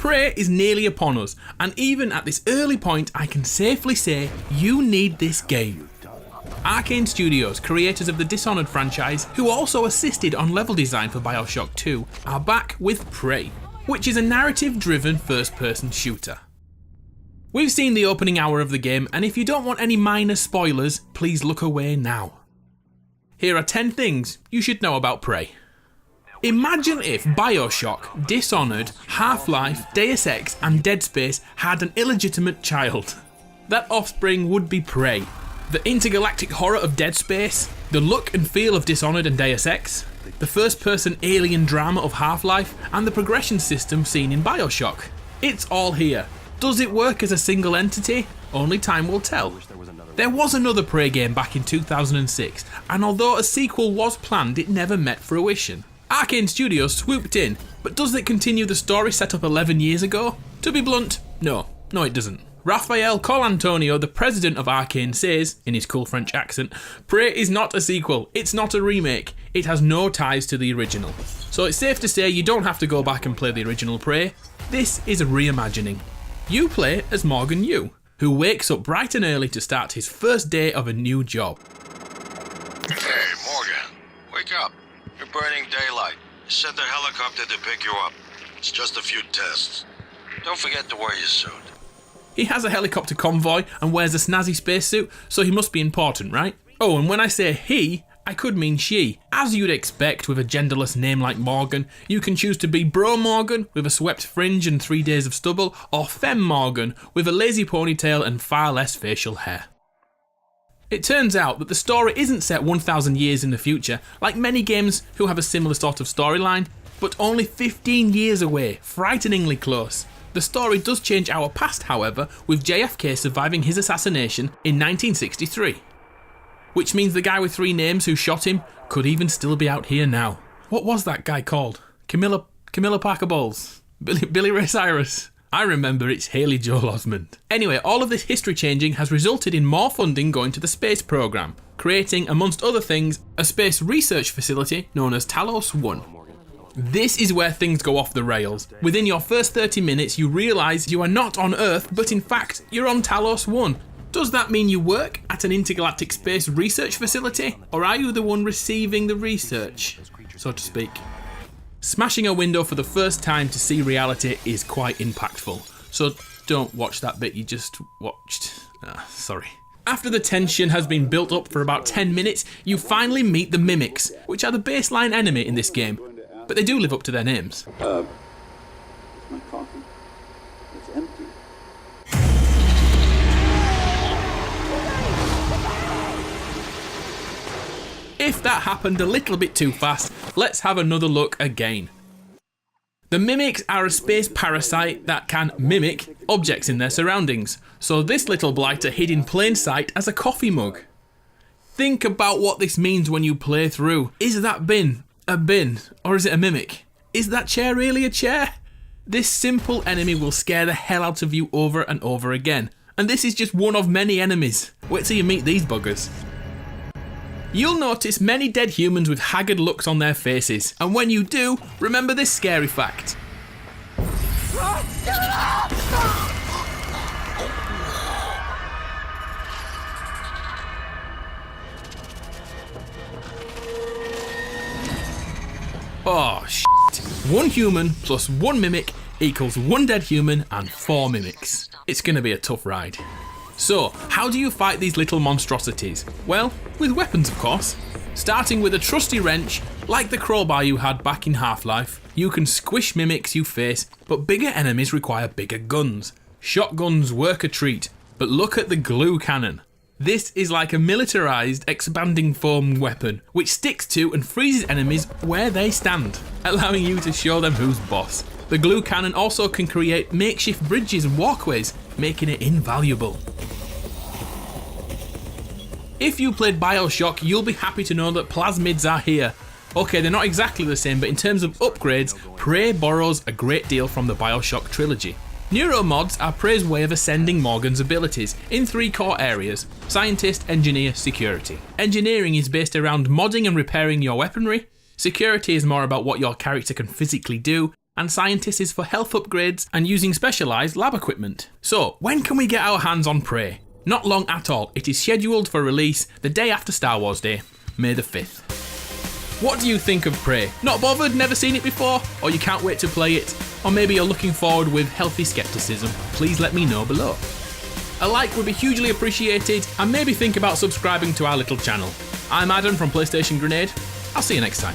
Prey is nearly upon us, and even at this early point I can safely say you need this game. Arkane Studios, creators of the Dishonored franchise, who also assisted on level design for Bioshock 2, are back with Prey, which is a narrative-driven first-person shooter. We've seen the opening hour of the game, and if you don't want any minor spoilers, please look away now. Here are 10 things you should know about Prey. Imagine if Bioshock, Dishonored, Half-Life, Deus Ex and Dead Space had an illegitimate child. That offspring would be Prey. The intergalactic horror of Dead Space, the look and feel of Dishonored and Deus Ex, the first-person alien drama of Half-Life, and the progression system seen in Bioshock. It's all here. Does it work as a single entity? Only time will tell. There was another Prey game back in 2006, and although a sequel was planned, it never met fruition. Arkane Studios swooped in, but does it continue the story set up 11 years ago? To be blunt, no it doesn't. Rafael Colantonio, the president of Arkane, says, in his cool French accent, Prey is not a sequel, it's not a remake, it has no ties to the original. So it's safe to say you don't have to go back and play the original Prey, this is a reimagining. You play as Morgan Yu, who wakes up bright and early to start his first day of a new job. Hey, Morgan, wake up. You're burning daylight. Sent a helicopter to pick you up. It's just a few tests. Don't forget to wear your suit. He has a helicopter convoy and wears a snazzy spacesuit, so he must be important, right? Oh, and when I say he, I could mean she. As you'd expect with a genderless name like Morgan, you can choose to be Bro Morgan with a swept fringe and 3 days of stubble, or Femme Morgan with a lazy ponytail and far less facial hair. It turns out that the story isn't set 1,000 years in the future, like many games who have a similar sort of storyline, but only 15 years away, frighteningly close. The story does change our past, however, with JFK surviving his assassination in 1963. Which means the guy with 3 names who shot him could even still be out here now. What was that guy called? Camilla Parker Bowles? Billy Ray Cyrus? I remember it's Haley Joel Osment. Anyway, all of this history changing has resulted in more funding going to the space program, creating, amongst other things, a space research facility known as Talos 1. This is where things go off the rails. Within your first 30 minutes, you realise you are not on Earth, but in fact, you're on Talos 1. Does that mean you work at an intergalactic space research facility? Or are you the one receiving the research, so to speak? Smashing a window for the first time to see reality is quite impactful, so don't watch that bit you just watched. Sorry. After the tension has been built up for about 10 minutes, you finally meet the Mimics, which are the baseline enemy in this game, but they do live up to their names. My coffee. It's empty. If that happened a little bit too fast, let's have another look again. The Mimics are a space parasite that can mimic objects in their surroundings, so this little blighter hid in plain sight as a coffee mug. Think about what this means when you play through. Is that bin a bin, or is it a mimic? Is that chair really a chair? This simple enemy will scare the hell out of you over and over again, and this is just one of many enemies. Wait till you meet these buggers. You'll notice many dead humans with haggard looks on their faces, and when you do, remember this scary fact. Oh shit. 1 human plus 1 mimic equals 1 dead human and 4 mimics. It's gonna be a tough ride. So, how do you fight these little monstrosities? Well, with weapons of course. Starting with a trusty wrench, like the crowbar you had back in Half-Life, you can squish mimics you face, but bigger enemies require bigger guns. Shotguns work a treat, but look at the glue cannon. This is like a militarised expanding foam weapon, which sticks to and freezes enemies where they stand, allowing you to show them who's boss. The glue cannon also can create makeshift bridges and walkways, making it invaluable. If you played Bioshock, you'll be happy to know that plasmids are here. Okay, they're not exactly the same, but in terms of upgrades, Prey borrows a great deal from the Bioshock trilogy. Neuromods are Prey's way of ascending Morgan's abilities in 3 core areas: scientist, engineer, security. Engineering is based around modding and repairing your weaponry. Security is more about what your character can physically do, and scientists is for health upgrades and using specialised lab equipment. So, when can we get our hands on Prey? Not long at all. It is scheduled for release the day after Star Wars Day, May the 5th. What do you think of Prey? Not bothered, never seen it before? Or you can't wait to play it? Or maybe you're looking forward with healthy skepticism? Please let me know below. A like would be hugely appreciated, and maybe think about subscribing to our little channel. I'm Adam from PlayStation Grenade. I'll see you next time.